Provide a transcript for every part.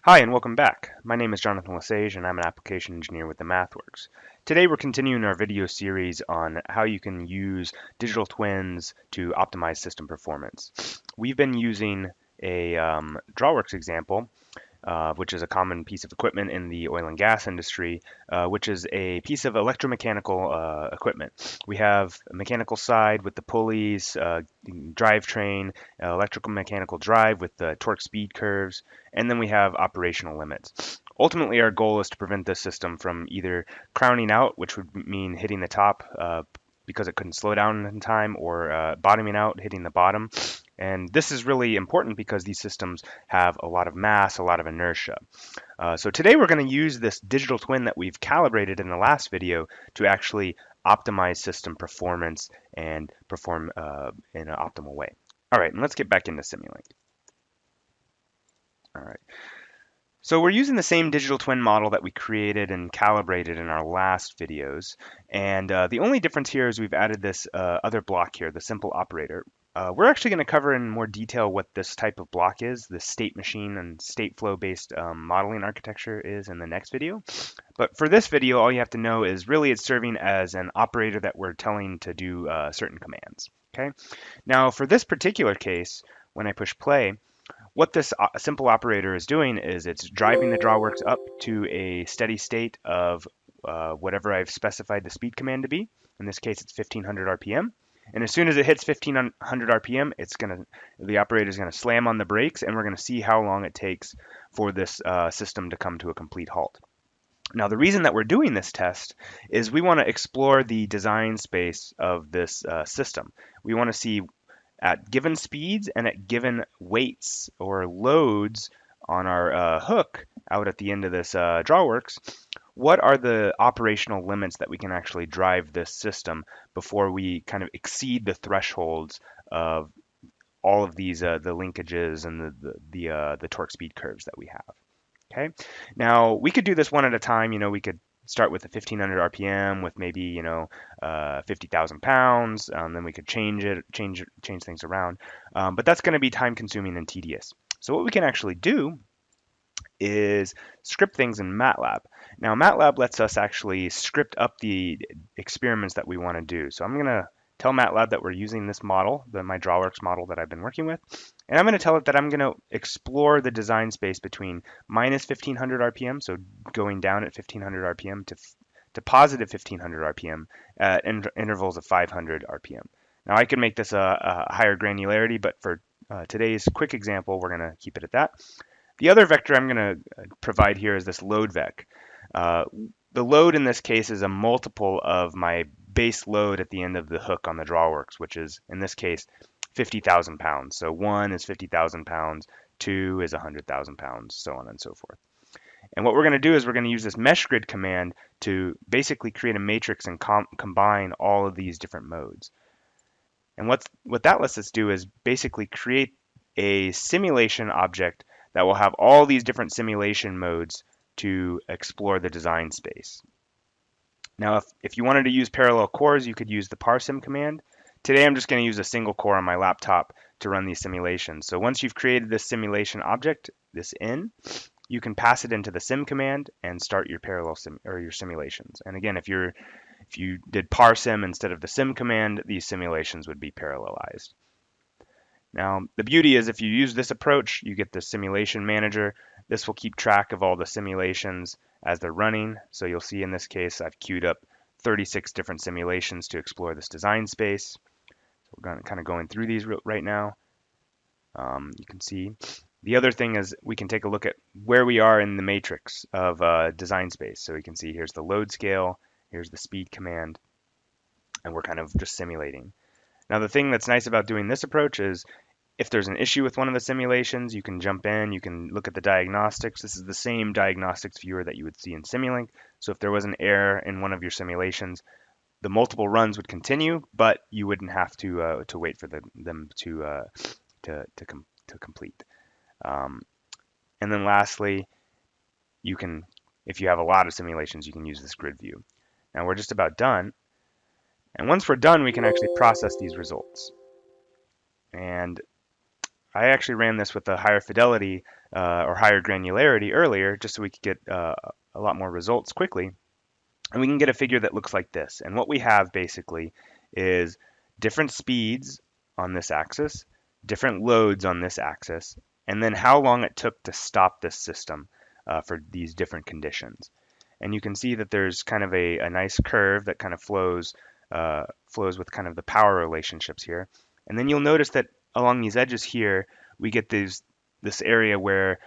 Hi and welcome back. My name is Jonathan Lesage and I'm an application engineer with the MathWorks. Today we're continuing our video series on how you can use digital twins to optimize system performance. We've been using a drawworks example, which is a common piece of equipment in the oil and gas industry, which is a piece of electromechanical equipment. We have a mechanical side with the pulleys, drivetrain, electrical mechanical drive with the torque speed curves, and then we have operational limits. Ultimately, our goal is to prevent this system from either crowning out, which would mean hitting the top because it couldn't slow down in time, or bottoming out, hitting the bottom. And this is really important because these systems have a lot of mass, a lot of inertia. So today we're going to use this digital twin that we've calibrated in the last video to actually optimize system performance and perform in an optimal way. All right, and let's get back into Simulink. All right. So we're using the same digital twin model that we created and calibrated in our last videos. And the only difference here is we've added this other block here, the simple operator. We're actually going to cover in more detail what this type of block is, the state machine and state flow based modeling architecture is in the next video. But for this video, all you have to know is really it's serving as an operator that we're telling to do certain commands. Okay. Now for this particular case, when I push play, what this simple operator is doing is it's driving the drawworks up to a steady state of whatever I've specified the speed command to be. In this case, it's 1500 RPM. And as soon as it hits 1500 RPM, the operator is going to slam on the brakes, and we're going to see how long it takes for this system to come to a complete halt. Now, the reason that we're doing this test is we want to explore the design space of this system. We want to see at given speeds and at given weights or loads on our hook out at the end of this drawworks, what are the operational limits that we can actually drive this system before we kind of exceed the thresholds of all of these the linkages and the torque speed curves that we have. Okay. Now we could do this one at a time. We could start with a 1500 RPM with maybe 50,000 pounds. Then we could change things around. But that's going to be time consuming and tedious. So what we can actually do is script things in MATLAB. Now MATLAB lets us actually script up the experiments that we want to do. So I'm going to tell MATLAB that we're using this model, my drawworks model that I've been working with. And I'm going to tell it that I'm going to explore the design space between minus 1500 RPM, so going down at 1500 RPM to positive 1500 RPM at intervals of 500 RPM. Now I could make this a higher granularity, but for today's quick example, we're going to keep it at that. The other vector I'm going to provide here is this load vec. The load in this case is a multiple of my base load at the end of the hook on the drawworks, which is, in this case, 50,000 pounds. So 1 is 50,000 pounds, 2 is 100,000 pounds, so on and so forth. And what we're going to do is we're going to use this mesh grid command to basically create a matrix and combine all of these different modes. And what that lets us do is basically create a simulation object that will have all these different simulation modes to explore the design space. Now, if you wanted to use parallel cores, you could use the parsim command. Today, I'm just going to use a single core on my laptop to run these simulations. So once you've created this simulation object, this in, you can pass it into the sim command and start your parallel your simulations. And again, if you did parsim instead of the sim command, these simulations would be parallelized. Now, the beauty is if you use this approach, you get the simulation manager. This will keep track of all the simulations as they're running. So you'll see in this case, I've queued up 36 different simulations to explore this design space. So we're kind of going through these right now. You can see. The other thing is we can take a look at where we are in the matrix of design space. So we can see here's the load scale, here's the speed command, and we're kind of just simulating. Now, the thing that's nice about doing this approach is if there's an issue with one of the simulations, you can jump in, you can look at the diagnostics. This is the same diagnostics viewer that you would see in Simulink. So if there was an error in one of your simulations, the multiple runs would continue, but you wouldn't have to wait for them to complete. And then lastly, if you have a lot of simulations, you can use this grid view. Now we're just about done. And once we're done, we can actually process these results. And I actually ran this with a higher fidelity or higher granularity earlier, just so we could get a lot more results quickly. And we can get a figure that looks like this. And what we have basically is different speeds on this axis, different loads on this axis, and then how long it took to stop this system for these different conditions. And you can see that there's kind of a nice curve that kind of flows with kind of the power relationships here. And then you'll notice that along these edges here, we get this area where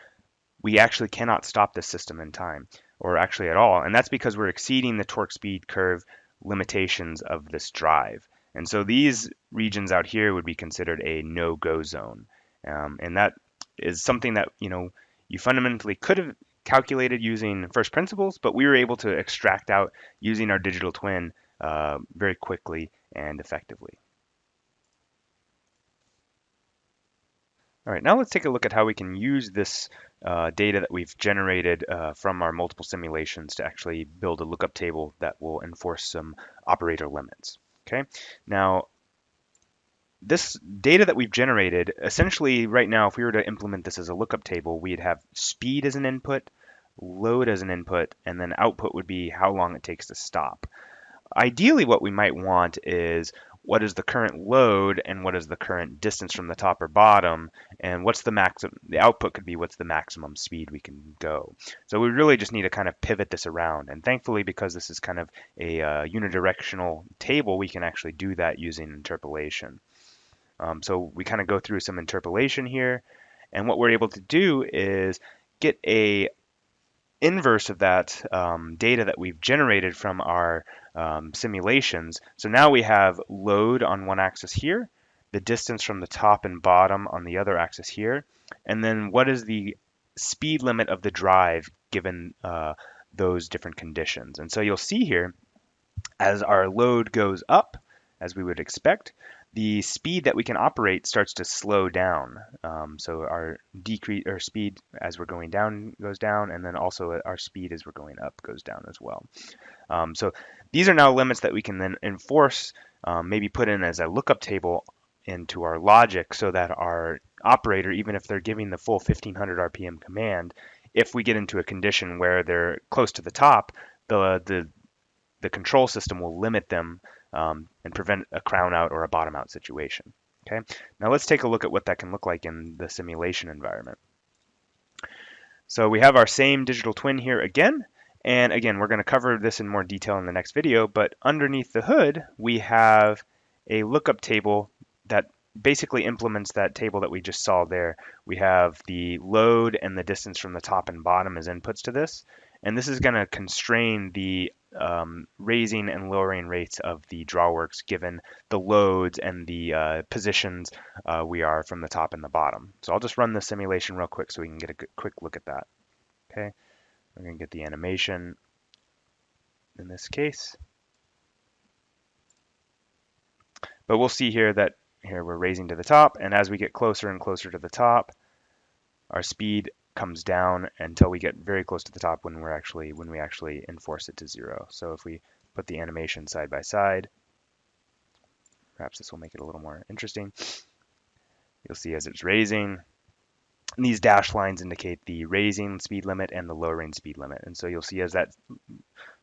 we actually cannot stop this system in time, or actually at all. And that's because we're exceeding the torque speed curve limitations of this drive. And so these regions out here would be considered a no-go zone. And that is something that, you fundamentally could have calculated using first principles, but we were able to extract out using our digital twin very quickly and effectively. All right, now let's take a look at how we can use this data that we've generated from our multiple simulations to actually build a lookup table that will enforce some operator limits. Okay, now this data that we've generated, essentially right now, if we were to implement this as a lookup table, we'd have speed as an input, load as an input, and then output would be how long it takes to stop. Ideally, what we might want is what is the current load and what is the current distance from the top or bottom, and what's the maximum, the output could be what's the maximum speed we can go. So we really just need to kind of pivot this around. And thankfully, because this is kind of a unidirectional table, we can actually do that using interpolation. So we kind of go through some interpolation here, and what we're able to do is get a inverse of that data that we've generated from our simulations. So now we have load on one axis here, the distance from the top and bottom on the other axis here, and then what is the speed limit of the drive given those different conditions. And so you'll see here, as our load goes up, as we would expect, the speed that we can operate starts to slow down. So our decrease or speed as we're going down goes down, and then also our speed as we're going up goes down as well. So these are now limits that we can then enforce, maybe put in as a lookup table into our logic so that our operator, even if they're giving the full 1500 RPM command, if we get into a condition where they're close to the top, the control system will limit them and prevent a crown out or a bottom out situation. Okay, now let's take a look at what that can look like in the simulation environment. So we have our same digital twin here again, and again, we're going to cover this in more detail in the next video, but underneath the hood, we have a lookup table that basically implements that table that we just saw there. We have the load and the distance from the top and bottom as inputs to this, and this is going to constrain the raising and lowering rates of the drawworks given the loads and the positions we are from the top and the bottom. So I'll just run the simulation real quick so we can get a quick look at that. Okay, we're going to get the animation in this case. But we'll see here that here we're raising to the top, and as we get closer and closer to the top, our speed comes down until we get very close to the top when we actually enforce it to 0. So if we put the animation side by side, perhaps this will make it a little more interesting. You'll see as it's raising, these dashed lines indicate the raising speed limit and the lowering speed limit. And so you'll see as that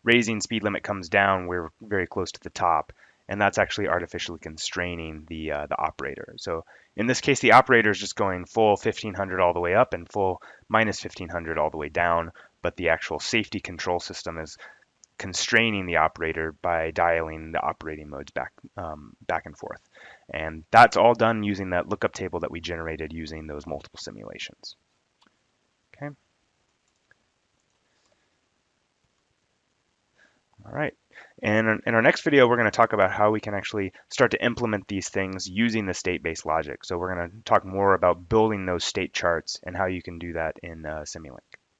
raising speed limit comes down, we're very close to the top. And that's actually artificially constraining the operator. So in this case, the operator is just going full 1500 all the way up and full minus 1500 all the way down, but the actual safety control system is constraining the operator by dialing the operating modes back and forth. And that's all done using that lookup table that we generated using those multiple simulations. Okay. All right. And in our next video, we're going to talk about how we can actually start to implement these things using the state-based logic. So we're going to talk more about building those state charts and how you can do that in Simulink.